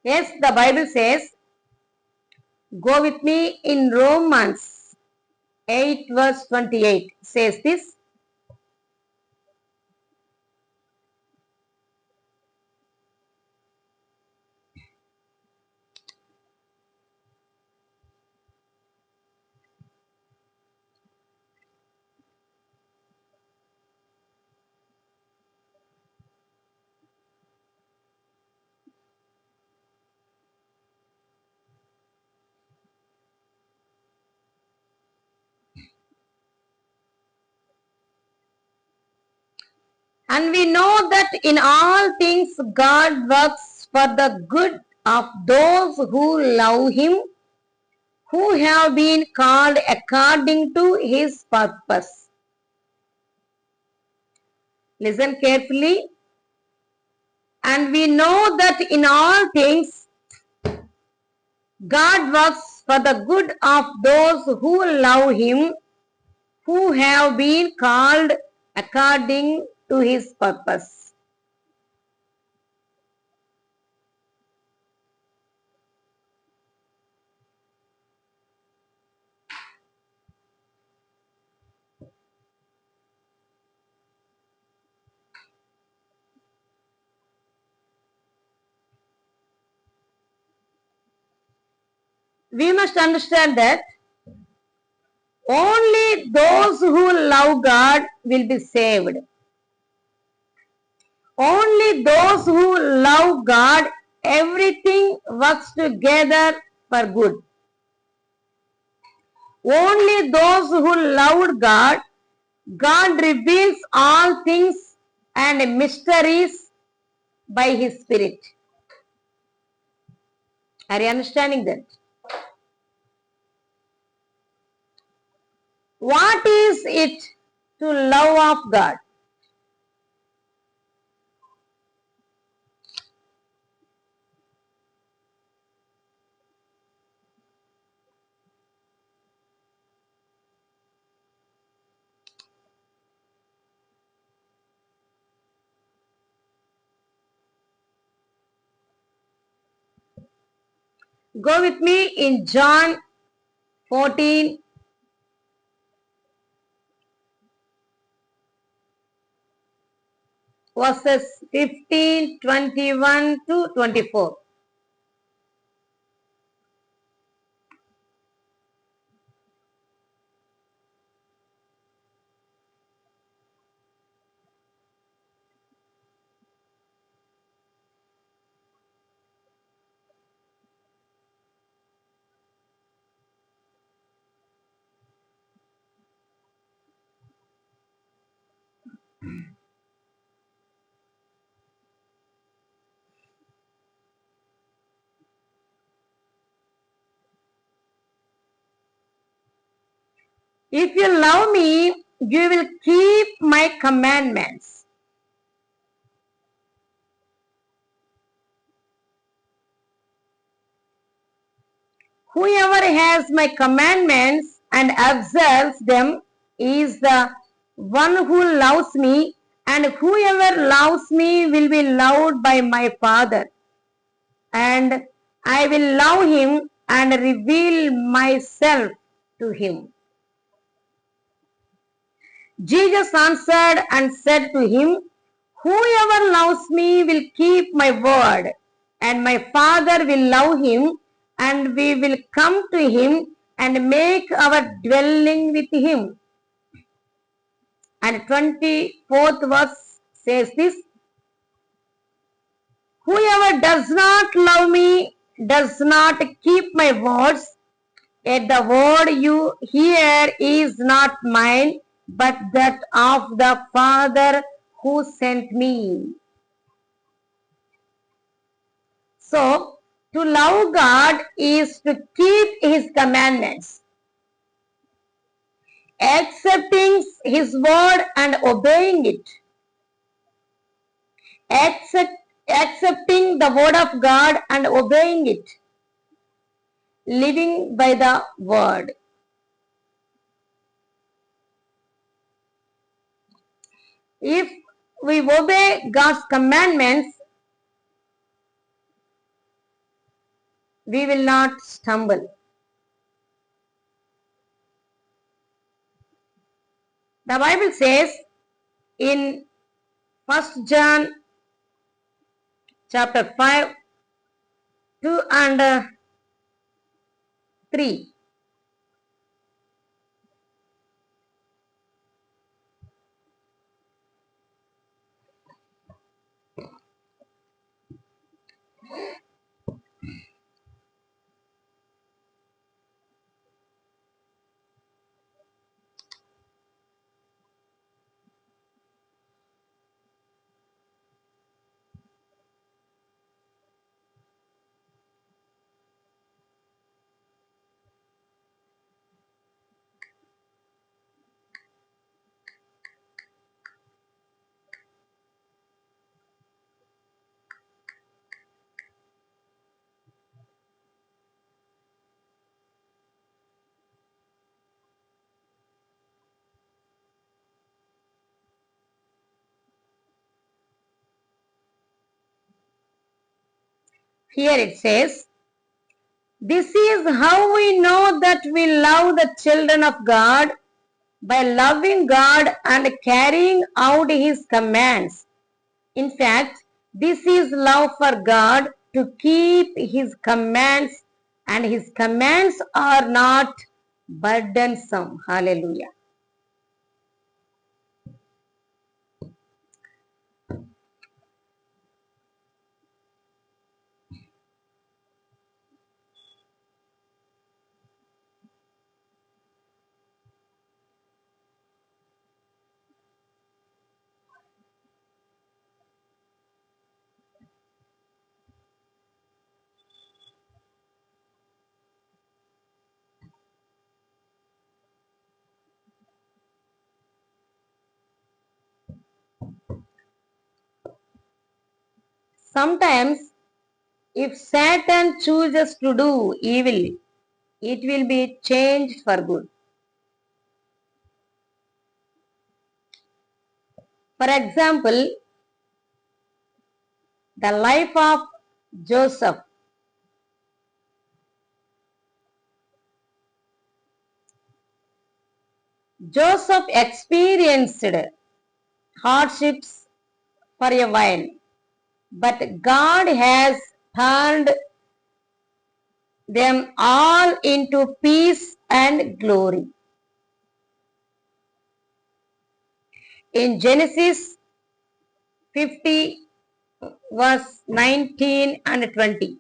Yes, the Bible says, go with me in Romans 8 verse 28 says this. And we know that in all things God works for the good of those who love Him, who have been called according to His purpose. Listen carefully. And we know that in all things God works for the good of those who love Him, who have been called according to His purpose. We must understand that only those who love God will be saved. Only those who love God, everything works together for good. Only those who loved God, God reveals all things and mysteries by His Spirit. Are you understanding that? What is it to love of God? Go with me in John 14, verses 15, 21 to 24. If you love me, you will keep my commandments. Whoever has my commandments and observes them is the one who loves me, and whoever loves me will be loved by my Father, and I will love him and reveal myself to him. Jesus answered and said to him, whoever loves me will keep my word, and my Father will love him, and we will come to him and make our dwelling with him. And 24th verse says this, whoever does not love me does not keep my words, yet the word you hear is not mine, but that of the Father who sent me. So, to love God is to keep His commandments, accepting His word and obeying it. Accepting the word of God and obeying it. Living by the word. If we obey God's commandments, we will not stumble. The Bible says in 1 John chapter 5, 2 and 3. Here it says, this is how we know that we love the children of God, by loving God and carrying out His commands. In fact, this is love for God, to keep His commands, and His commands are not burdensome. Hallelujah. Sometimes, if Satan chooses to do evil, it will be changed for good. For example, the life of Joseph. Joseph experienced hardships for a while, but God has turned them all into peace and glory. In Genesis 50, verse 19 and 20.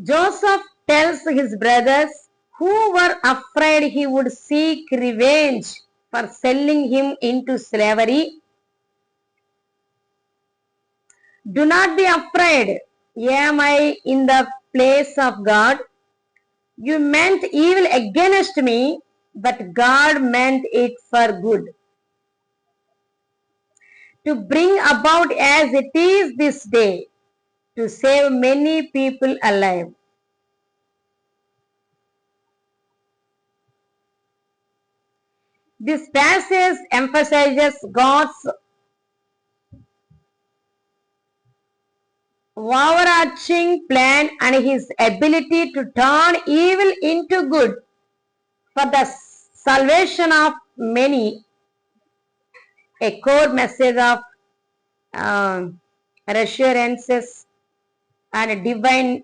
Joseph tells his brothers, who were afraid he would seek revenge for selling him into slavery, do not be afraid. Am I in the place of God? You meant evil against me, but God meant it for good, to bring about as it is this day, to save many people alive. This passage emphasizes God's overarching plan and His ability to turn evil into good for the salvation of many, a core message of reassurances and divine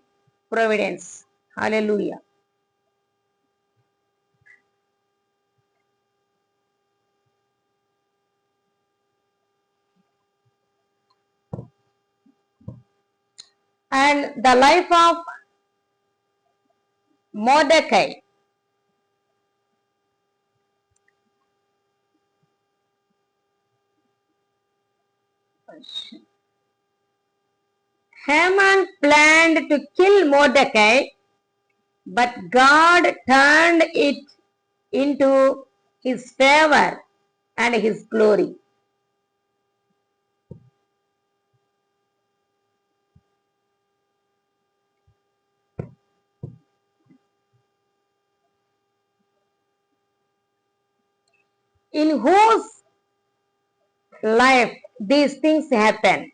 providence. Hallelujah. And the life of Mordecai. Haman planned to kill Mordecai, but God turned it into his favor and his glory. In whose life these things happen?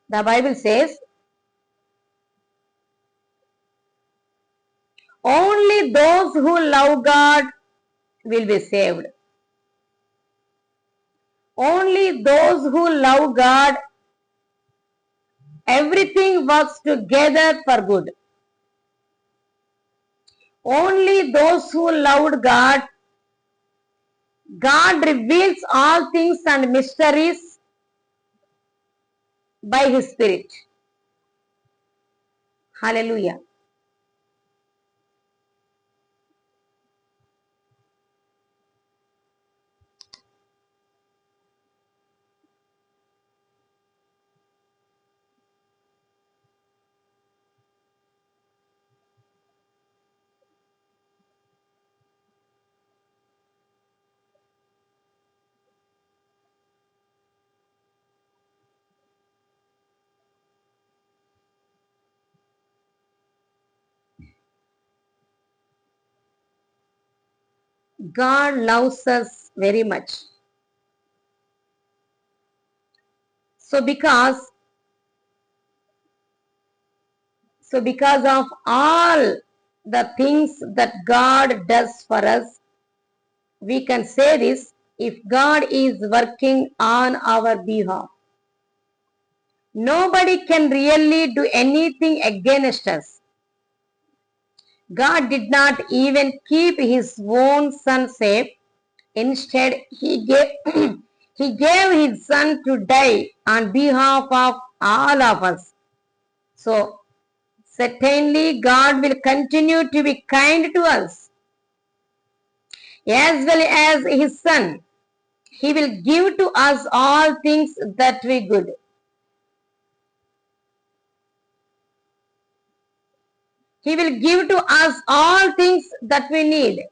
The Bible says, only those who love God will be saved. Only those who love God, everything works together for good. Only those who loved God, God reveals all things and mysteries by His Spirit. Hallelujah. God loves us very much. So because of all the things that God does for us, we can say this: if God is working on our behalf, nobody can really do anything against us. God did not even keep his own son safe. Instead, he gave, he gave his son to die on behalf of all of us. So, certainly God will continue to be kind to us as well as his son. He will give to us all things that we good. He will give to us all things that we need.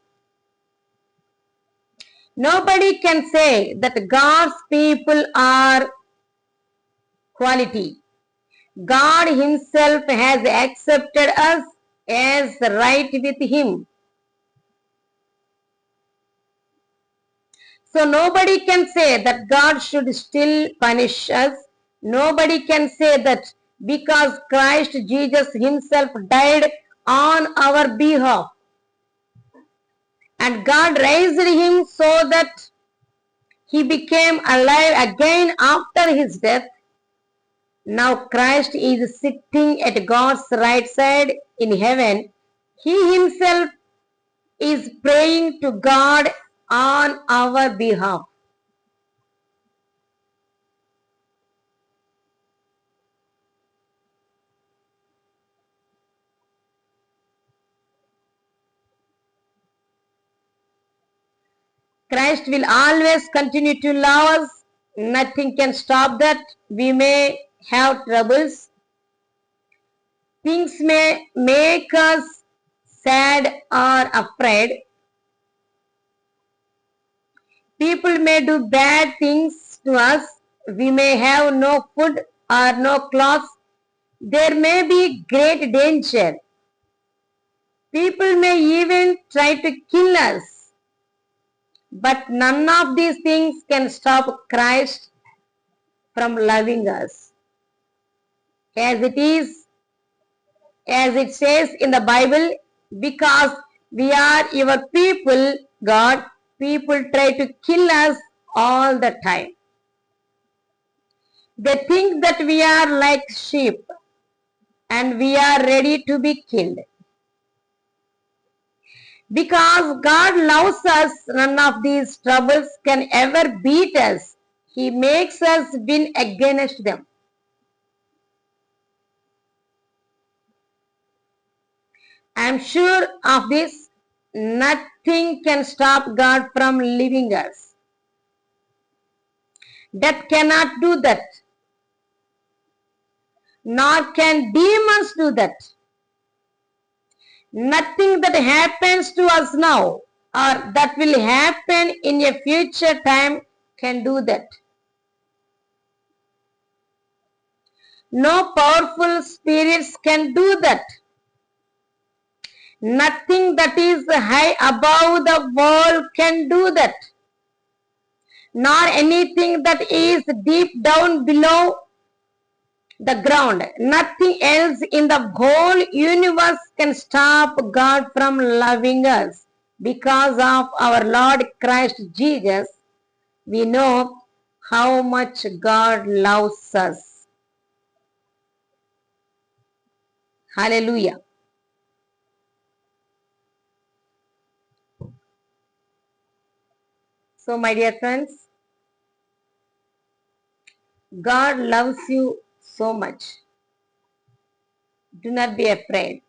Nobody can say that God's people are quality. God himself has accepted us as right with him. So nobody can say that God should still punish us. Nobody can say that because Christ Jesus himself died on our behalf and God raised him so that he became alive again after his death. Now Christ is sitting at God's right side in heaven. He himself is praying to God on our behalf. Christ will always continue to love us. Nothing can stop that. We may have troubles. Things may make us sad or afraid. People may do bad things to us. We may have no food or no clothes. There may be great danger. People may even try to kill us. But none of these things can stop Christ from loving us. As it says in the Bible, because we are your people, God, people try to kill us all the time. They think that we are like sheep and we are ready to be killed. Because God loves us, none of these troubles can ever beat us. He makes us win against them. I am sure of this. nothing can stop God from living us. Death cannot do that. Nor can demons do that. Nothing that happens to us now or that will happen in a future time can do that. No powerful spirits can do that. Nothing that is high above the world can do that. Nor anything that is deep down below the ground. Nothing else in the whole universe can stop God from loving us. Because of our Lord Christ Jesus, we know how much God loves us. Hallelujah. So, my dear friends, God loves you so much. Do not be afraid.